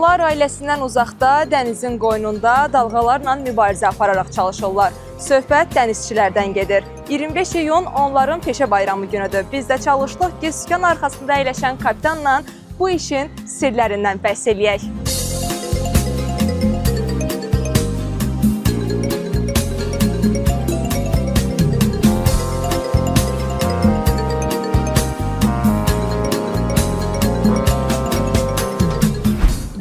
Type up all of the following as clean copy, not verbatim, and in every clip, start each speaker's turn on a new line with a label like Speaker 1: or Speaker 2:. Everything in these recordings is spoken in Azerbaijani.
Speaker 1: Onlar ailəsindən uzaqda, dənizin qoynunda dalğalarla mübarizə apararaq çalışırlar. Söhbət dənizçilərdən gedir. 25 iyun onların peşə bayramı günüdür. Biz də çalışdıq ki, sükan arxasında əyləşən kapitanla bu işin sirlərindən bəhs eləyək.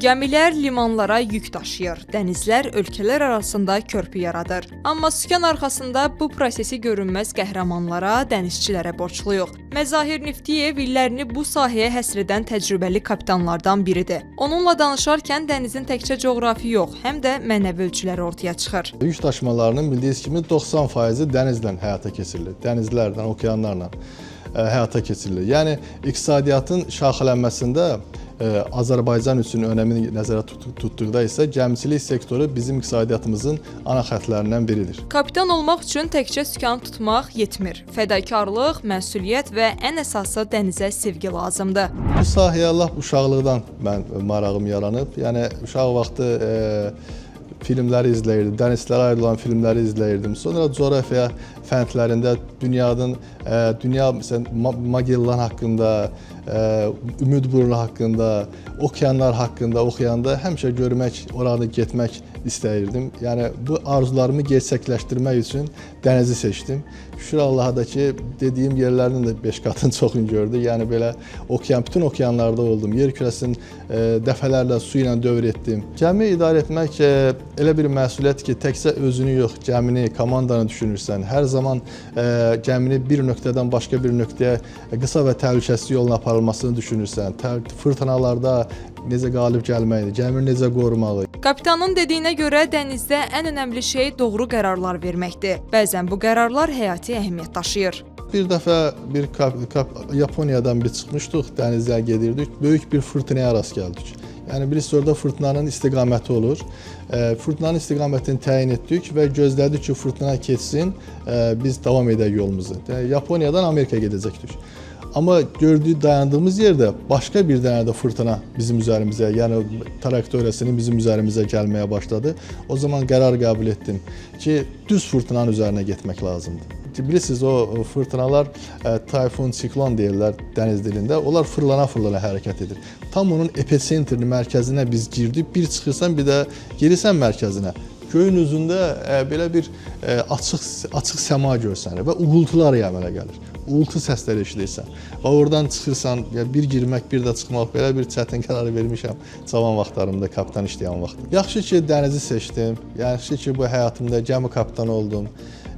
Speaker 1: Gəmilər limanlara yük daşıyır, dənizlər ölkələr arasında körpü yaradır. Amma sükan arxasında bu prosesi görünməz qəhrəmanlara, dənizçilərə borcluyuq. Məzahir Niftiyev illərini bu sahəyə həsr edən təcrübəli kapitanlardan biridir. Onunla danışarkən dənizin təkcə coğrafi yox, həm də mənəvi ölçüləri ortaya çıxır.
Speaker 2: Yük daşımalarının bildiyiniz kimi 90% dənizlə həyata keçirilir, dənizlərlə, okeanlarla həyata keçirilir. Yəni, iqtisadiyyatın şaxələnməsində Azərbaycan üçün önəmini nəzərə tutduqda isə gəmiçilik sektoru bizim iqtisadiyyatımızın ana xəttlərindən biridir.
Speaker 1: Kapitan olmaq üçün təkcə sükan tutmaq yetmir. Fədakarlıq, məsuliyyət və ən əsası dənizə sevgi lazımdır.
Speaker 2: Bu sahəyə lap uşaqlıqdan mən marağım yaranıb. Yəni, uşaq vaxtı filmləri izləyirdim, dənizçilərə ayrılan filmləri izləyirdim. Sonra coğrafiya fəndlərində dünya məsələn, Magellan haqqında, Ümid Burnu haqqında, okeanlar haqqında oxuyanda həmişə görmək, orada getmək istəyirdim. Yəni, bu arzularımı gerçəkləşdirmək üçün dənizi seçdim. Şükür Allaha da ki, dediyim yerlərinin də 5 qatını çoxunu gördü. Yəni, belə bütün okeanlarda oldum. Yer kürəsinin dəfələrlə su ilə dövr etdim. Gəmi idarə etmək elə bir məsuliyyət ki, təkcə özünü yox, gəmini, komandanı düşünürsən. Hər zaman gəmini bir nöqtədən başqa bir nöqtəyə qısa və təhlükəsiz yolla aparılmasını düşünürsən. Fırtınalarda necə qalib gəlməkdir, gəmini necə qorumalı.
Speaker 1: Kapitanın dediyinə görə dənizdə ən önəmli şey doğru qərarlar verməkdir. Bəzən bu qərarlar həyati əhəmiyyət daşıyır.
Speaker 2: Bir dəfə Yaponiyadan bir çıxmışdıq, dənizə gedirdik, böyük bir fırtınaya rast gəldik. Yəni, birisi orada fırtınanın istiqaməti olur. Fırtınanın istiqamətini təyin etdik və gözlədik ki, fırtına keçsin, biz davam edək yolumuzu. Yaponiyadan Amerikaya gedəcəkdik. Amma dayandığımız yerdə başqa bir dənə də fırtına bizim üzərimizə, yəni trayektoriyasının bizim üzərimizə gəlməyə başladı. O zaman qərar qəbul etdim ki, düz fırtınanın üzərinə getmək lazımdır. Bilirsiniz, o fırtınalar tayfun, siklon deyirlər dəniz dilində. Onlar fırlana-fırlana hərəkət edir. Tam onun epicentrini mərkəzinə biz girdik. Bir çıxırsan, bir də gelirsən mərkəzinə. Göyün üzündə belə bir açıq səma görsənir və uğultular əmələ gəlir. Uğultu səsləri eşidirsən və oradan çıxırsan, bir girmək, bir də çıxmaq, belə bir çətin qərarı vermişəm cavan vaxtlarımda, kapitan işləyən vaxtı. Yaxşı ki, dənizi seçdim, yaxşı ki, bu həyatımda gəmi kapitanı oldum,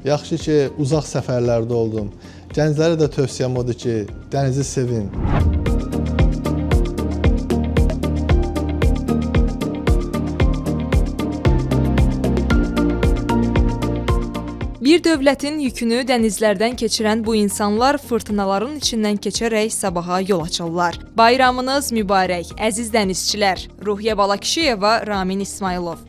Speaker 2: yaxşı ki, uzaq səfərlərdə oldum. Gənclərə də tövsiyəm odur ki, dənizi sevin.
Speaker 1: Bir dövlətin yükünü dənizlərdən keçirən bu insanlar fırtınaların içindən keçərək sabaha yol açırlar. Bayramınız mübarək, əziz dənizçilər. Ruhiyyə Balakişiyeva, Ramin İsmailov.